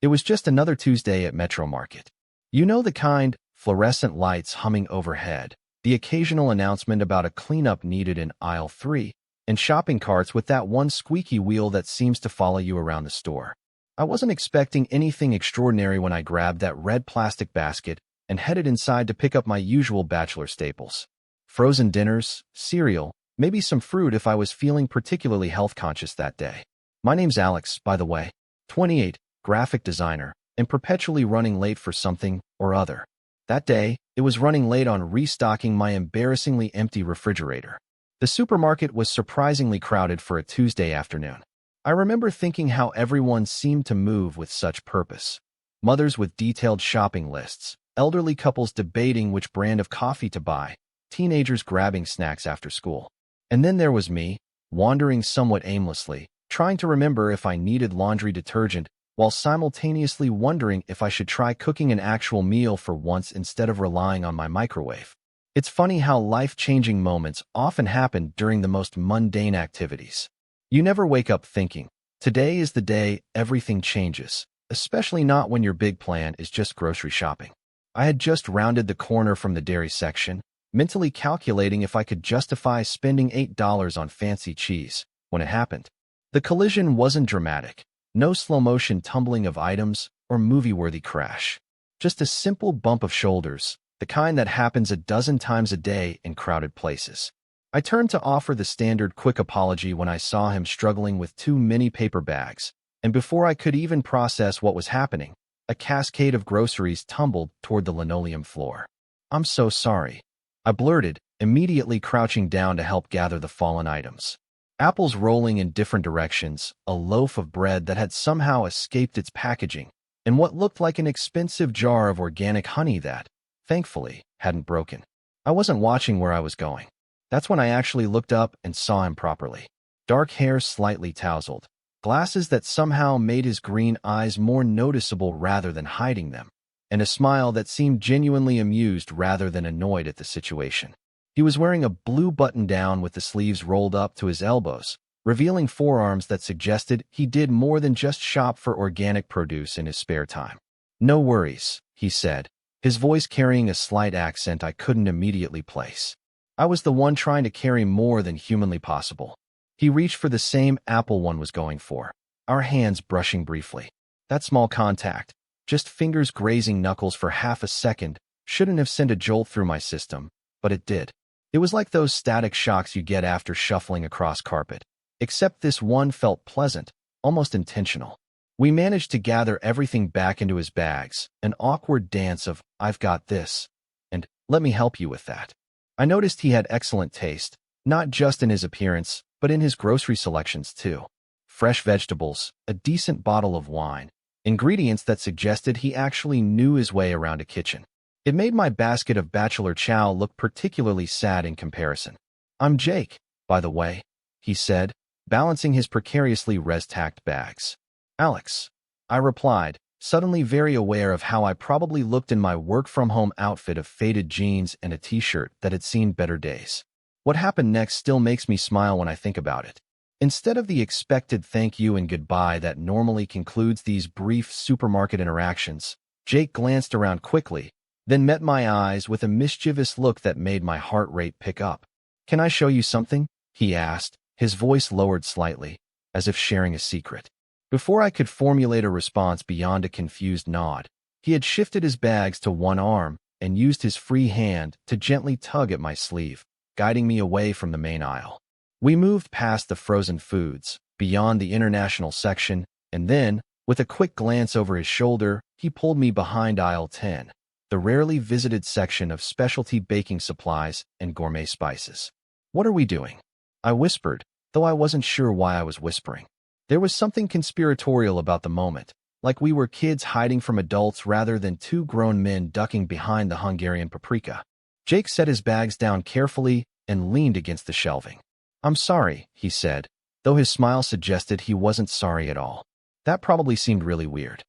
It was just another Tuesday at Metro Market. You know the kind, fluorescent lights humming overhead, the occasional announcement about a cleanup needed in aisle 3, and shopping carts with that one squeaky wheel that seems to follow you around the store. I wasn't expecting anything extraordinary when I grabbed that red plastic basket and headed inside to pick up my usual bachelor staples. Frozen dinners, cereal, maybe some fruit if I was feeling particularly health-conscious that day. My name's Alex, by the way, 28, graphic designer, and perpetually running late for something or other. That day, it was running late on restocking my embarrassingly empty refrigerator. The supermarket was surprisingly crowded for a Tuesday afternoon. I remember thinking how everyone seemed to move with such purpose. Mothers with detailed shopping lists, elderly couples debating which brand of coffee to buy, teenagers grabbing snacks after school. And then there was me, wandering somewhat aimlessly, trying to remember if I needed laundry detergent, while simultaneously wondering if I should try cooking an actual meal for once instead of relying on my microwave. It's funny how life-changing moments often happen during the most mundane activities. You never wake up thinking, today is the day everything changes, especially not when your big plan is just grocery shopping. I had just rounded the corner from the dairy section, mentally calculating if I could justify spending $8 on fancy cheese, when it happened. The collision wasn't dramatic. No slow-motion tumbling of items or movie-worthy crash. Just a simple bump of shoulders, the kind that happens a dozen times a day in crowded places. I turned to offer the standard quick apology when I saw him struggling with 2 mini paper bags, and before I could even process what was happening, a cascade of groceries tumbled toward the linoleum floor. "I'm so sorry," I blurted, immediately crouching down to help gather the fallen items. Apples rolling in different directions, a loaf of bread that had somehow escaped its packaging, and what looked like an expensive jar of organic honey that, thankfully, hadn't broken. I wasn't watching where I was going. That's when I actually looked up and saw him properly. Dark hair slightly tousled, glasses that somehow made his green eyes more noticeable rather than hiding them, and a smile that seemed genuinely amused rather than annoyed at the situation. He was wearing a blue button-down with the sleeves rolled up to his elbows, revealing forearms that suggested he did more than just shop for organic produce in his spare time. "No worries," he said, his voice carrying a slight accent I couldn't immediately place. I was the one trying to carry more than humanly possible. He reached for the same apple one was going for, our hands brushing briefly. That small contact, just fingers grazing knuckles for half a second, shouldn't have sent a jolt through my system, but it did. It was like those static shocks you get after shuffling across carpet, except this one felt pleasant, almost intentional. We managed to gather everything back into his bags, an awkward dance of, "I've got this," and "let me help you with that." I noticed he had excellent taste, not just in his appearance, but in his grocery selections too. Fresh vegetables, a decent bottle of wine, ingredients that suggested he actually knew his way around a kitchen. It made my basket of bachelor chow look particularly sad in comparison. "I'm Jake, by the way," he said, balancing his precariously res-tacked bags. "Alex," I replied, suddenly very aware of how I probably looked in my work-from-home outfit of faded jeans and a t-shirt that had seen better days. What happened next still makes me smile when I think about it. Instead of the expected thank you and goodbye that normally concludes these brief supermarket interactions, Jake glanced around quickly, then met my eyes with a mischievous look that made my heart rate pick up. "Can I show you something?" he asked, his voice lowered slightly, as if sharing a secret. Before I could formulate a response beyond a confused nod, he had shifted his bags to one arm and used his free hand to gently tug at my sleeve, guiding me away from the main aisle. We moved past the frozen foods, beyond the international section, and then, with a quick glance over his shoulder, he pulled me behind aisle 10. The rarely visited section of specialty baking supplies and gourmet spices. "What are we doing?" I whispered, though I wasn't sure why I was whispering. There was something conspiratorial about the moment, like we were kids hiding from adults rather than 2 grown men ducking behind the Hungarian paprika. Jake set his bags down carefully and leaned against the shelving. "I'm sorry," he said, though his smile suggested he wasn't sorry at all. That probably seemed really weird.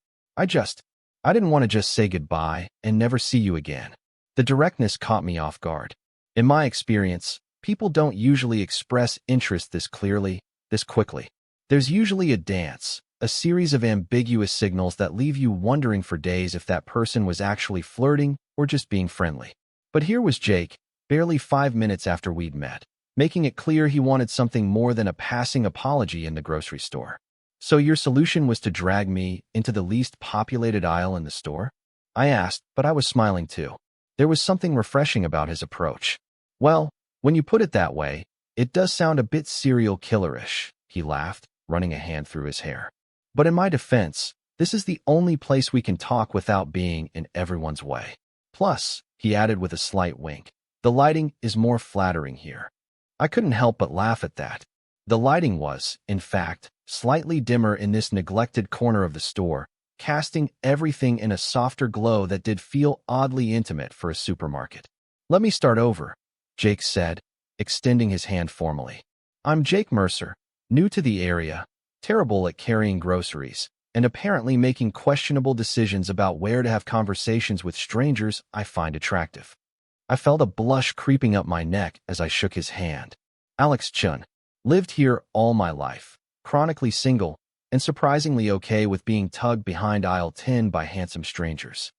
I didn't want to just say goodbye and never see you again. The directness caught me off guard. In my experience, people don't usually express interest this clearly, this quickly. There's usually a dance, a series of ambiguous signals that leave you wondering for days if that person was actually flirting or just being friendly. But here was Jake, barely 5 minutes after we'd met, making it clear he wanted something more than a passing apology in the grocery store. "So your solution was to drag me into the least populated aisle in the store?" I asked, but I was smiling too. There was something refreshing about his approach. "Well, when you put it that way, it does sound a bit serial killerish," he laughed, running a hand through his hair. "But in my defense, this is the only place we can talk without being in everyone's way. Plus," he added with a slight wink, "the lighting is more flattering here." I couldn't help but laugh at that. The lighting was, in fact, slightly dimmer in this neglected corner of the store, casting everything in a softer glow that did feel oddly intimate for a supermarket. "Let me start over," Jake said, extending his hand formally. "I'm Jake Mercer, new to the area, terrible at carrying groceries, and apparently making questionable decisions about where to have conversations with strangers I find attractive." I felt a blush creeping up my neck as I shook his hand. "Alex Chun. Lived here all my life, chronically single, and surprisingly okay with being tugged behind aisle 10 by handsome strangers."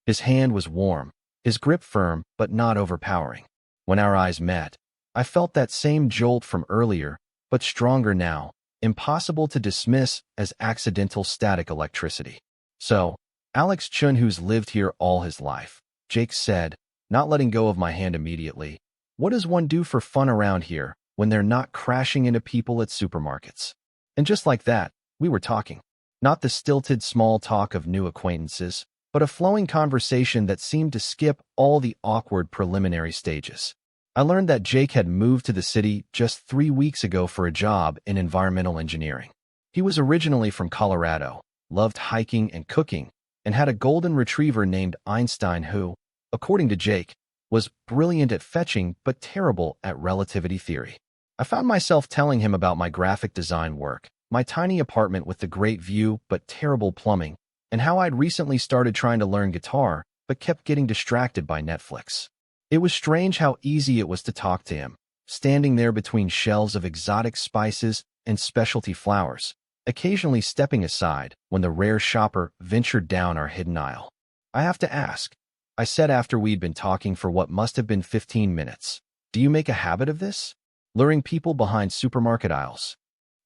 His hand was warm, his grip firm but not overpowering. When our eyes met, I felt that same jolt from earlier, but stronger now, impossible to dismiss as accidental static electricity. "So, Alex Chun, who's lived here all his life," Jake said, not letting go of my hand immediately. "What does one do for fun around here when they're not crashing into people at supermarkets?" And just like that, we were talking. Not the stilted small talk of new acquaintances, but a flowing conversation that seemed to skip all the awkward preliminary stages. I learned that Jake had moved to the city just 3 weeks ago for a job in environmental engineering. He was originally from Colorado, loved hiking and cooking, and had a golden retriever named Einstein who, according to Jake, was brilliant at fetching but terrible at relativity theory. I found myself telling him about my graphic design work, my tiny apartment with the great view but terrible plumbing, and how I'd recently started trying to learn guitar but kept getting distracted by Netflix. It was strange how easy it was to talk to him, standing there between shelves of exotic spices and specialty flowers, occasionally stepping aside when the rare shopper ventured down our hidden aisle. "I have to ask," I said after we'd been talking for what must have been 15 minutes, "do you make a habit of this? Luring people behind supermarket aisles?"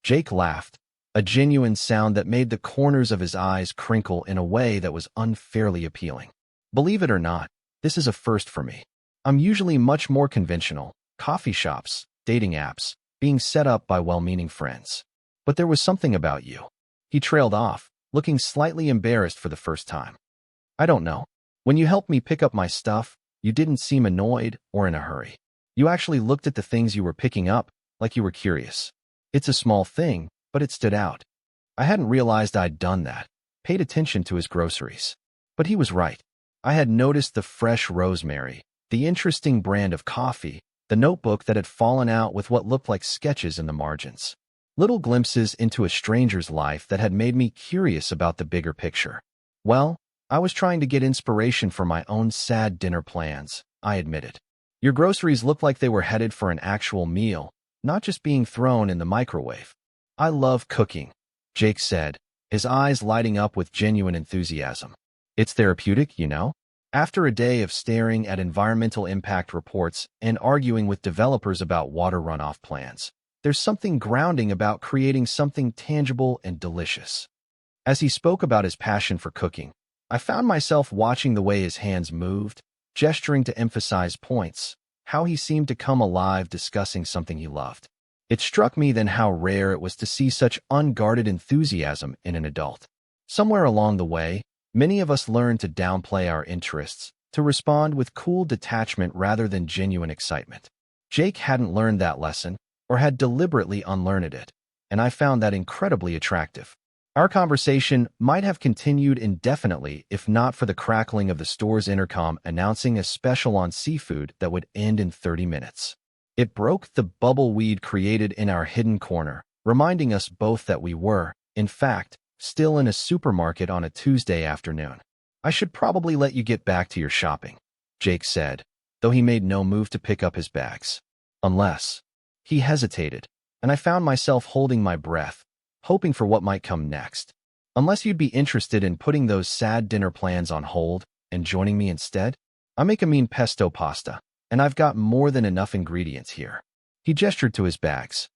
Jake laughed, a genuine sound that made the corners of his eyes crinkle in a way that was unfairly appealing. "Believe it or not, this is a first for me. I'm usually much more conventional, coffee shops, dating apps, being set up by well-meaning friends. But there was something about you." He trailed off, looking slightly embarrassed for the first time. "I don't know. When you helped me pick up my stuff, you didn't seem annoyed or in a hurry. You actually looked at the things you were picking up like you were curious. It's a small thing, but it stood out." I hadn't realized I'd done that, paid attention to his groceries. But he was right. I had noticed the fresh rosemary, the interesting brand of coffee, the notebook that had fallen out with what looked like sketches in the margins. Little glimpses into a stranger's life that had made me curious about the bigger picture. "Well, I was trying to get inspiration for my own sad dinner plans," I admitted. "Your groceries looked like they were headed for an actual meal, not just being thrown in the microwave." "I love cooking," Jake said, his eyes lighting up with genuine enthusiasm. "It's therapeutic, you know? After a day of staring at environmental impact reports and arguing with developers about water runoff plans, there's something grounding about creating something tangible and delicious." As he spoke about his passion for cooking, I found myself watching the way his hands moved, gesturing to emphasize points, how he seemed to come alive discussing something he loved. It struck me then how rare it was to see such unguarded enthusiasm in an adult. Somewhere along the way, many of us learned to downplay our interests, to respond with cool detachment rather than genuine excitement. Jake hadn't learned that lesson, or had deliberately unlearned it, and I found that incredibly attractive. Our conversation might have continued indefinitely if not for the crackling of the store's intercom announcing a special on seafood that would end in 30 minutes. It broke the bubble we'd created in our hidden corner, reminding us both that we were, in fact, still in a supermarket on a Tuesday afternoon. "I should probably let you get back to your shopping," Jake said, though he made no move to pick up his bags. Unless. He hesitated, and I found myself holding my breath, hoping for what might come next. Unless you'd be interested in putting those sad dinner plans on hold and joining me instead? I make a mean pesto pasta, and I've got more than enough ingredients here. He gestured to his bags.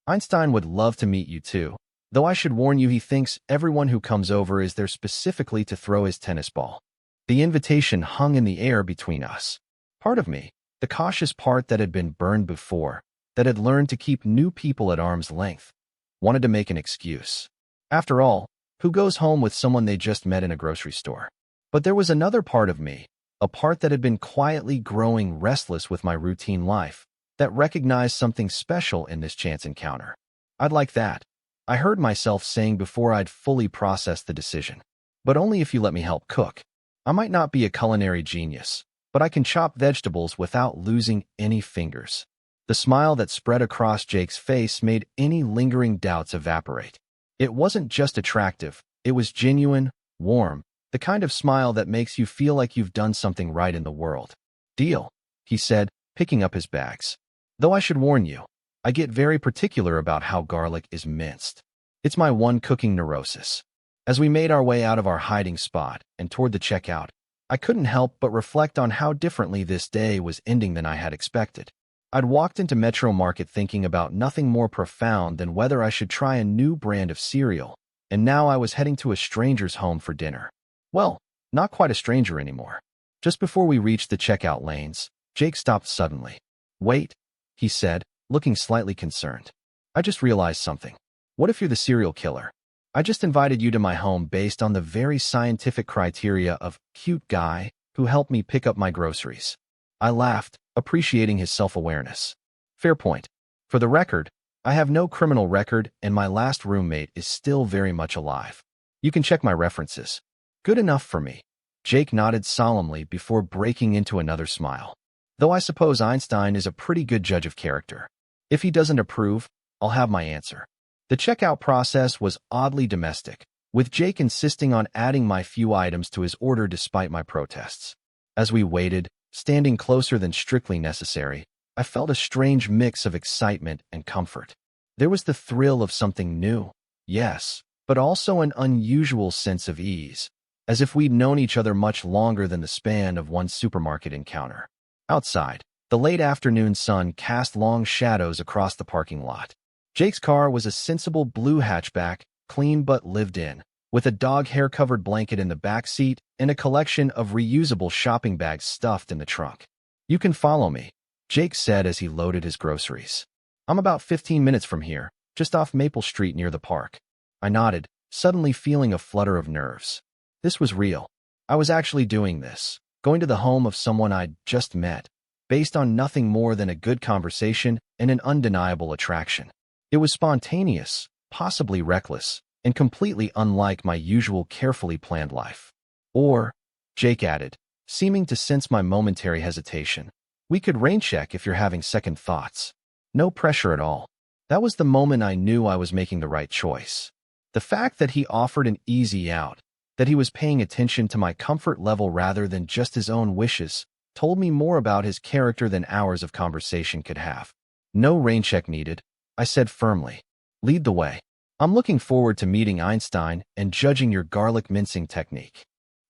Einstein would love to meet you too, though I should warn you he thinks everyone who comes over is there specifically to throw his tennis ball. The invitation hung in the air between us. Part of me, the cautious part that had been burned before, that had learned to keep new people at arm's length, wanted to make an excuse. After all, who goes home with someone they just met in a grocery store? But there was another part of me, a part that had been quietly growing restless with my routine life, that recognized something special in this chance encounter. I'd like that, I heard myself saying before I'd fully processed the decision. But only if you let me help cook. I might not be a culinary genius, but I can chop vegetables without losing any fingers. The smile that spread across Jake's face made any lingering doubts evaporate. It wasn't just attractive, it was genuine, warm, the kind of smile that makes you feel like you've done something right in the world. Deal, he said, picking up his bags. Though I should warn you, I get very particular about how garlic is minced. It's my one cooking neurosis. As we made our way out of our hiding spot and toward the checkout, I couldn't help but reflect on how differently this day was ending than I had expected. I'd walked into Metro Market thinking about nothing more profound than whether I should try a new brand of cereal, and now I was heading to a stranger's home for dinner. Well, not quite a stranger anymore. Just before we reached the checkout lanes, Jake stopped suddenly. Wait, he said, looking slightly concerned. I just realized something. What if you're the serial killer? I just invited you to my home based on the very scientific criteria of cute guy who helped me pick up my groceries. I laughed, appreciating his self-awareness. Fair point. For the record, I have no criminal record and my last roommate is still very much alive. You can check my references. Good enough for me. Jake nodded solemnly before breaking into another smile. Though I suppose Einstein is a pretty good judge of character. If he doesn't approve, I'll have my answer. The checkout process was oddly domestic, with Jake insisting on adding my few items to his order despite my protests. As we waited, standing closer than strictly necessary, I felt a strange mix of excitement and comfort. There was the thrill of something new, yes, but also an unusual sense of ease, as if we'd known each other much longer than the span of one supermarket encounter. Outside, the late afternoon sun cast long shadows across the parking lot. Jake's car was a sensible blue hatchback, clean but lived in, with a dog hair-covered blanket in the back seat and a collection of reusable shopping bags stuffed in the trunk. You can follow me, Jake said as he loaded his groceries. I'm about 15 minutes from here, just off Maple Street near the park. I nodded, suddenly feeling a flutter of nerves. This was real. I was actually doing this, going to the home of someone I'd just met, based on nothing more than a good conversation and an undeniable attraction. It was spontaneous, possibly reckless, and completely unlike my usual carefully planned life. Or, Jake added, seeming to sense my momentary hesitation, we could rain check if you're having second thoughts. No pressure at all. That was the moment I knew I was making the right choice. The fact that he offered an easy out, that he was paying attention to my comfort level rather than just his own wishes, told me more about his character than hours of conversation could have. No rain check needed, I said firmly. Lead the way. I'm looking forward to meeting Einstein and judging your garlic mincing technique.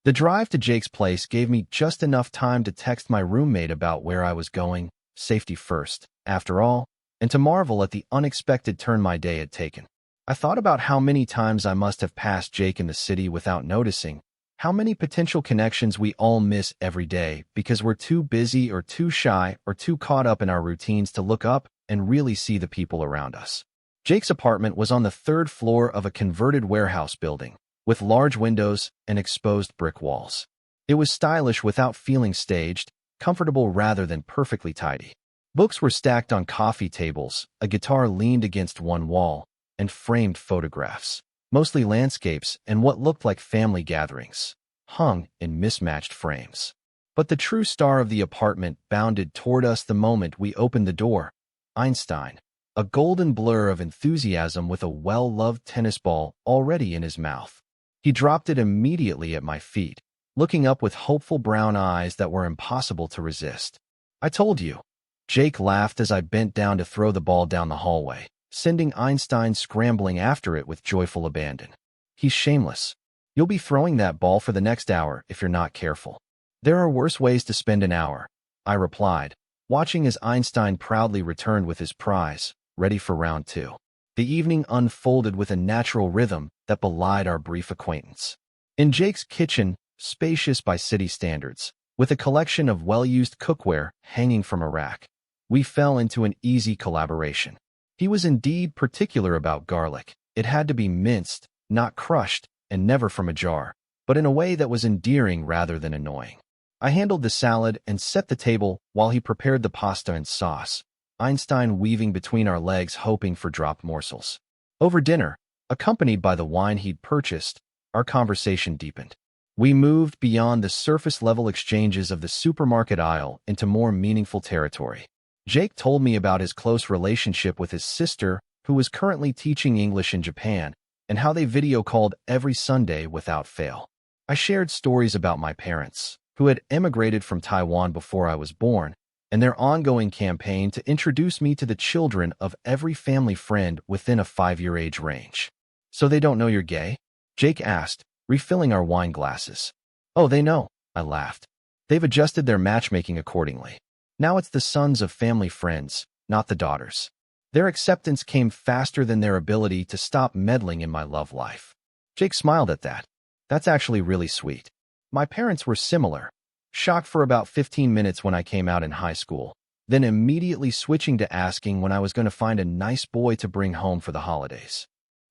The drive to Jake's place gave me just enough time to text my roommate about where I was going, safety first, after all, and to marvel at the unexpected turn my day had taken. I thought about how many times I must have passed Jake in the city without noticing, how many potential connections we all miss every day because we're too busy or too shy or too caught up in our routines to look up and really see the people around us. Jake's apartment was on the third floor of a converted warehouse building, with large windows and exposed brick walls. It was stylish without feeling staged, comfortable rather than perfectly tidy. Books were stacked on coffee tables, a guitar leaned against one wall, and framed photographs, mostly landscapes and what looked like family gatherings, hung in mismatched frames. But the true star of the apartment bounded toward us the moment we opened the door. Einstein, a golden blur of enthusiasm with a well-loved tennis ball already in his mouth. He dropped it immediately at my feet, looking up with hopeful brown eyes that were impossible to resist. I told you. Jake laughed as I bent down to throw the ball down the hallway, sending Einstein scrambling after it with joyful abandon. He's shameless. You'll be throwing that ball for the next hour if you're not careful. There are worse ways to spend an hour, I replied, watching as Einstein proudly returned with his prize, ready for round two. The evening unfolded with a natural rhythm that belied our brief acquaintance. In Jake's kitchen, spacious by city standards, with a collection of well-used cookware hanging from a rack, we fell into an easy collaboration. He was indeed particular about garlic. It had to be minced, not crushed, and never from a jar, but in a way that was endearing rather than annoying. I handled the salad and set the table while he prepared the pasta and sauce, Einstein weaving between our legs hoping for dropped morsels. Over dinner, accompanied by the wine he'd purchased, our conversation deepened. We moved beyond the surface-level exchanges of the supermarket aisle into more meaningful territory. Jake told me about his close relationship with his sister, who was currently teaching English in Japan, and how they video-called every Sunday without fail. I shared stories about my parents, who had emigrated from Taiwan before I was born, and their ongoing campaign to introduce me to the children of every family friend within a 5-year age range. "So they don't know you're gay?" Jake asked, refilling our wine glasses. "Oh, they know," I laughed. "They've adjusted their matchmaking accordingly. Now it's the sons of family friends, not the daughters." Their acceptance came faster than their ability to stop meddling in my love life. Jake smiled at that. "That's actually really sweet. My parents were similar, shocked for about 15 minutes when I came out in high school, then immediately switching to asking when I was going to find a nice boy to bring home for the holidays."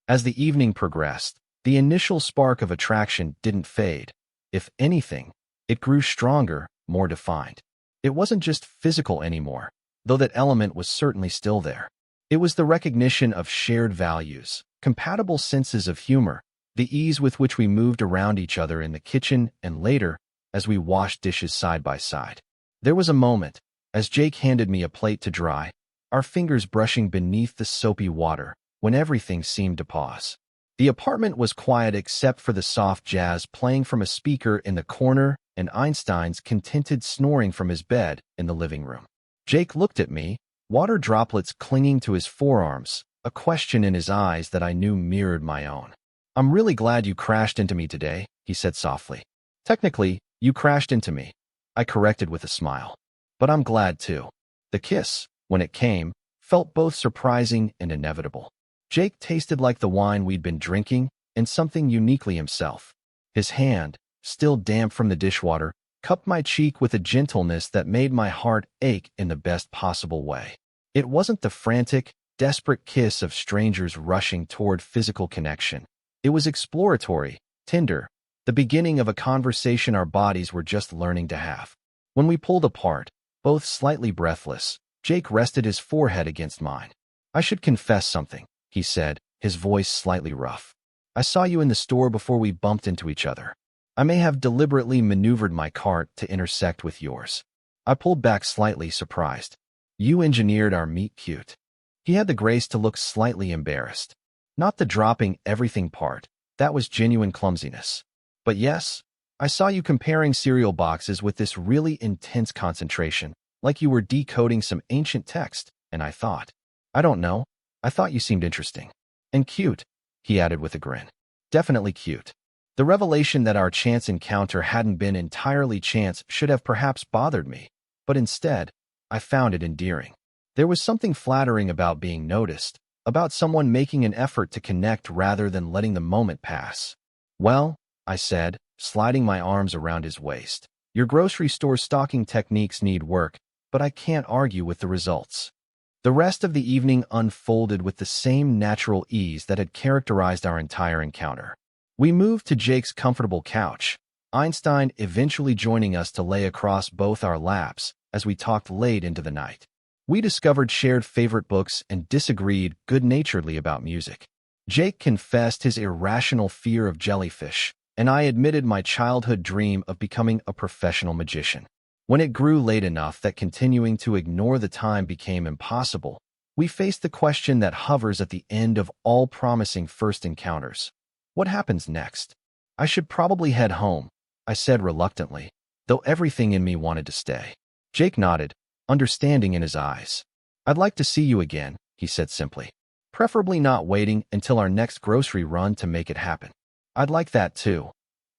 As the evening progressed, the initial spark of attraction didn't fade. If anything, it grew stronger, more defined. It wasn't just physical anymore, though that element was certainly still there. It was the recognition of shared values, compatible senses of humor, the ease with which we moved around each other in the kitchen and later, as we washed dishes side by side. There was a moment, as Jake handed me a plate to dry, our fingers brushing beneath the soapy water, when everything seemed to pause. The apartment was quiet except for the soft jazz playing from a speaker in the corner and Einstein's contented snoring from his bed in the living room. Jake looked at me, water droplets clinging to his forearms, a question in his eyes that I knew mirrored my own. "I'm really glad you crashed into me today," he said softly. "Technically, you crashed into me," I corrected with a smile. "But I'm glad too." The kiss, when it came, felt both surprising and inevitable. Jake tasted like the wine we'd been drinking, and something uniquely himself. His hand, still damp from the dishwater, cupped my cheek with a gentleness that made my heart ache in the best possible way. It wasn't the frantic, desperate kiss of strangers rushing toward physical connection. It was exploratory, tender, the beginning of a conversation our bodies were just learning to have. When we pulled apart, both slightly breathless, Jake rested his forehead against mine. "I should confess something," he said, his voice slightly rough. "I saw you in the store before we bumped into each other. I may have deliberately maneuvered my cart to intersect with yours." I pulled back slightly, surprised. "You engineered our meet cute." He had the grace to look slightly embarrassed. Not the dropping everything part, that was genuine clumsiness. "But yes, I saw you comparing cereal boxes with this really intense concentration, like you were decoding some ancient text, and I thought, I don't know, I thought you seemed interesting. And cute," he added with a grin. "Definitely cute." The revelation that our chance encounter hadn't been entirely chance should have perhaps bothered me, but instead, I found it endearing. There was something flattering about being noticed, about someone making an effort to connect rather than letting the moment pass. "Well," I said, sliding my arms around his waist, "your grocery store stocking techniques need work, but I can't argue with the results." The rest of the evening unfolded with the same natural ease that had characterized our entire encounter. We moved to Jake's comfortable couch, Einstein eventually joining us to lay across both our laps as we talked late into the night. We discovered shared favorite books and disagreed good-naturedly about music. Jake confessed his irrational fear of jellyfish, and I admitted my childhood dream of becoming a professional magician. When it grew late enough that continuing to ignore the time became impossible, we faced the question that hovers at the end of all promising first encounters. What happens next? "I should probably head home," I said reluctantly, though everything in me wanted to stay. Jake nodded, understanding in his eyes. "I'd like to see you again," he said simply. "Preferably not waiting until our next grocery run to make it happen." I'd like that too,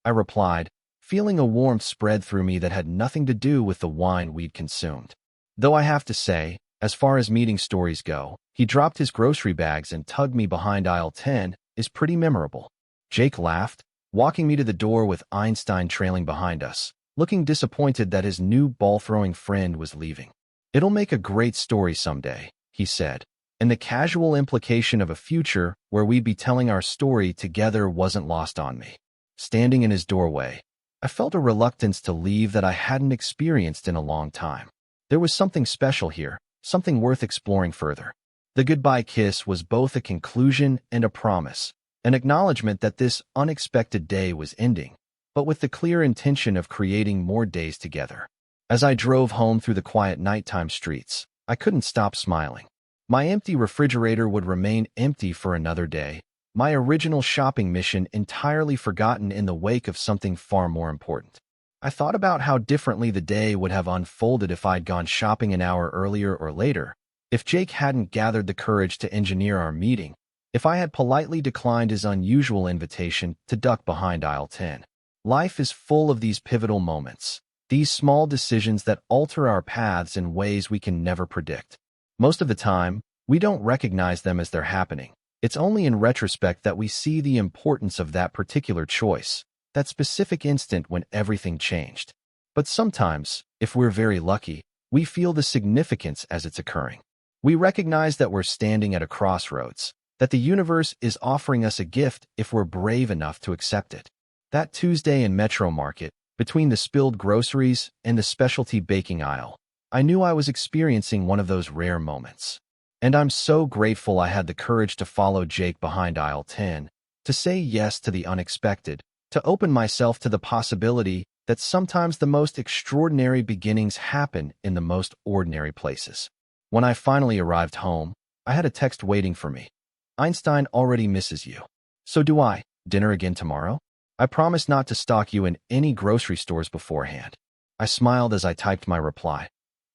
I replied, feeling a warmth spread through me that had nothing to do with the wine we'd consumed. Though I have to say, as far as meeting stories go, he dropped his grocery bags and tugged me behind aisle 10 is pretty memorable. Jake laughed, walking me to the door with Einstein trailing behind us, looking disappointed that his new ball-throwing friend was leaving. It'll make a great story someday, he said, and the casual implication of a future where we'd be telling our story together wasn't lost on me. Standing in his doorway, I felt a reluctance to leave that I hadn't experienced in a long time. There was something special here, something worth exploring further. The goodbye kiss was both a conclusion and a promise, an acknowledgement that this unexpected day was ending, but with the clear intention of creating more days together. As I drove home through the quiet nighttime streets, I couldn't stop smiling. My empty refrigerator would remain empty for another day, my original shopping mission entirely forgotten in the wake of something far more important. I thought about how differently the day would have unfolded if I'd gone shopping an hour earlier or later, if Jake hadn't gathered the courage to engineer our meeting, if I had politely declined his unusual invitation to duck behind aisle 10. Life is full of these pivotal moments, these small decisions that alter our paths in ways we can never predict. Most of the time, we don't recognize them as they're happening. It's only in retrospect that we see the importance of that particular choice, that specific instant when everything changed. But sometimes, if we're very lucky, we feel the significance as it's occurring. We recognize that we're standing at a crossroads, that the universe is offering us a gift if we're brave enough to accept it. That Tuesday in Metro Market, between the spilled groceries and the specialty baking aisle, I knew I was experiencing one of those rare moments. And I'm so grateful I had the courage to follow Jake behind aisle 10, to say yes to the unexpected, to open myself to the possibility that sometimes the most extraordinary beginnings happen in the most ordinary places. When I finally arrived home, I had a text waiting for me. Einstein already misses you. So do I. Dinner again tomorrow? I promise not to stalk you in any grocery stores beforehand. I smiled as I typed my reply.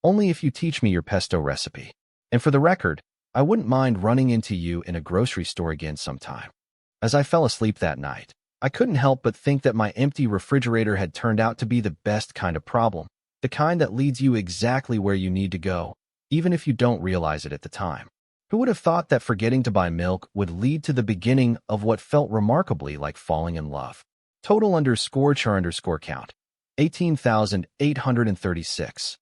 Only if you teach me your pesto recipe. And for the record, I wouldn't mind running into you in a grocery store again sometime. As I fell asleep that night, I couldn't help but think that my empty refrigerator had turned out to be the best kind of problem, the kind that leads you exactly where you need to go, even if you don't realize it at the time. Who would have thought that forgetting to buy milk would lead to the beginning of what felt remarkably like falling in love? Total _char_count. 18,836.